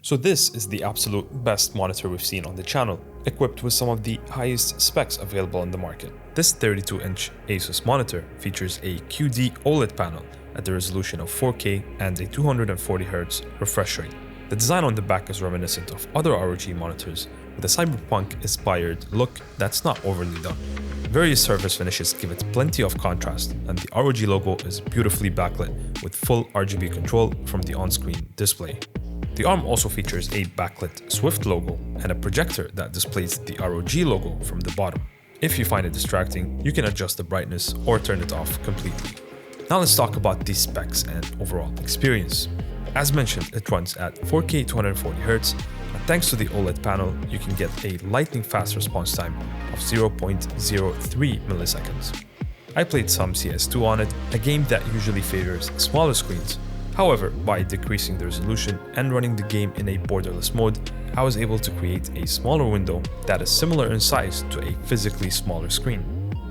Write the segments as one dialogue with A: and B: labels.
A: So this is the absolute best monitor we've seen on the channel, equipped with some of the highest specs available on the market. This 32-inch Asus monitor features a QD-OLED panel at the resolution of 4K and a 240Hz refresh rate. The design on the back is reminiscent of other ROG monitors with a cyberpunk-inspired look that's not overly done. Various surface finishes give it plenty of contrast, and the ROG logo is beautifully backlit with full RGB control from the on-screen display. The arm also features a backlit Swift logo and a projector that displays the ROG logo from the bottom. If you find it distracting, you can adjust the brightness or turn it off completely. Now let's talk about the specs and overall experience. As mentioned, it runs at 4K 240Hz, and thanks to the OLED panel, you can get a lightning-fast response time of 0.03 milliseconds. I played some CS2 on it, a game that usually favors smaller screens. However, by decreasing the resolution and running the game in a borderless mode, I was able to create a smaller window that is similar in size to a physically smaller screen.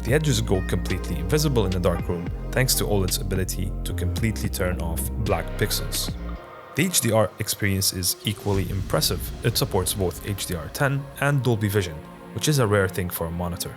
A: The edges go completely invisible in a dark room thanks to OLED's ability to completely turn off black pixels. The HDR experience is equally impressive. It supports both HDR10 and Dolby Vision, which is a rare thing for a monitor.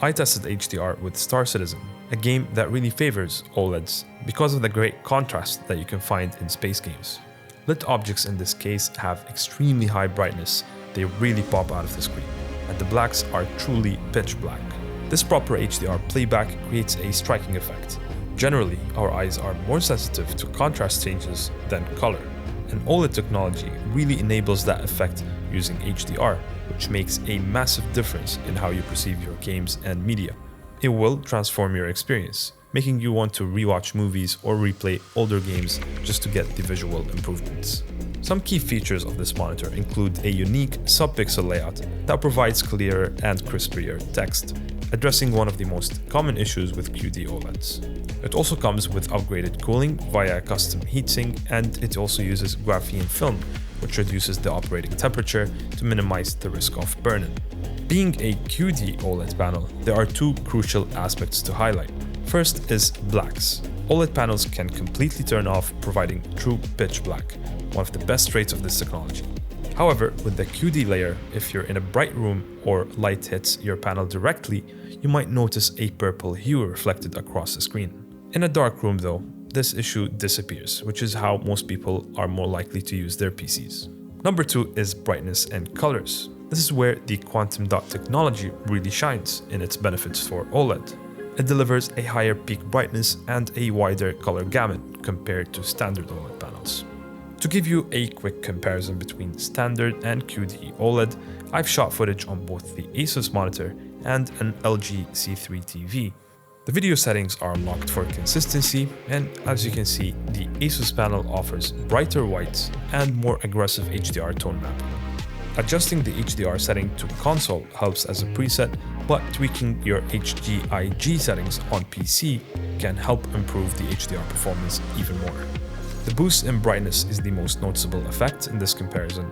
A: I tested HDR with Star Citizen, a game that really favors OLEDs because of the great contrast that you can find in space games. Lit objects in this case have extremely high brightness, they really pop out of the screen, and the blacks are truly pitch black. This proper HDR playback creates a striking effect. Generally, our eyes are more sensitive to contrast changes than color, and OLED technology really enables that effect using HDR, which makes a massive difference in how you perceive your games and media. It will transform your experience, making you want to rewatch movies or replay older games just to get the visual improvements. Some key features of this monitor include a unique sub-pixel layout that provides clearer and crispier text, addressing one of the most common issues with QD-OLEDs. It also comes with upgraded cooling via a custom heatsink, and it also uses graphene film, which reduces the operating temperature to minimize the risk of burn-in. Being a QD-OLED panel, there are two crucial aspects to highlight. First is blacks. OLED panels can completely turn off, providing true pitch black, one of the best traits of this technology. However, with the QD layer, if you're in a bright room or light hits your panel directly, you might notice a purple hue reflected across the screen. In a dark room though, this issue disappears, which is how most people are more likely to use their PCs. Number 2 is brightness and colors. This is where the quantum dot technology really shines in its benefits for OLED. It delivers a higher peak brightness and a wider color gamut compared to standard OLED panels. To give you a quick comparison between standard and QD OLED, I've shot footage on both the Asus monitor and an LG C3 TV. The video settings are unlocked for consistency, and as you can see, the Asus panel offers brighter whites and more aggressive HDR tone mapping. Adjusting the HDR setting to console helps as a preset, but tweaking your HGIG settings on PC can help improve the HDR performance even more. The boost in brightness is the most noticeable effect in this comparison.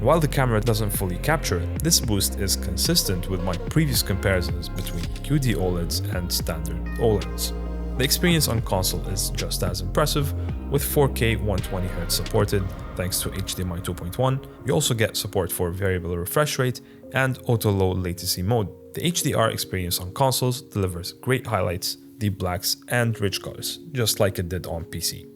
A: While the camera doesn't fully capture it, this boost is consistent with my previous comparisons between QD OLEDs and standard OLEDs. The experience on console is just as impressive, with 4K 120Hz supported thanks to HDMI 2.1. You also get support for variable refresh rate and auto-low latency mode. The HDR experience on consoles delivers great highlights, deep blacks, and rich colors, just like it did on PC.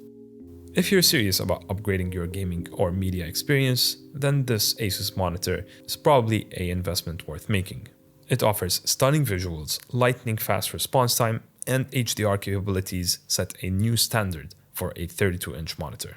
A: If you're serious about upgrading your gaming or media experience, then this Asus monitor is probably an investment worth making. It offers stunning visuals, lightning-fast response time, and HDR capabilities set a new standard for a 32-inch monitor.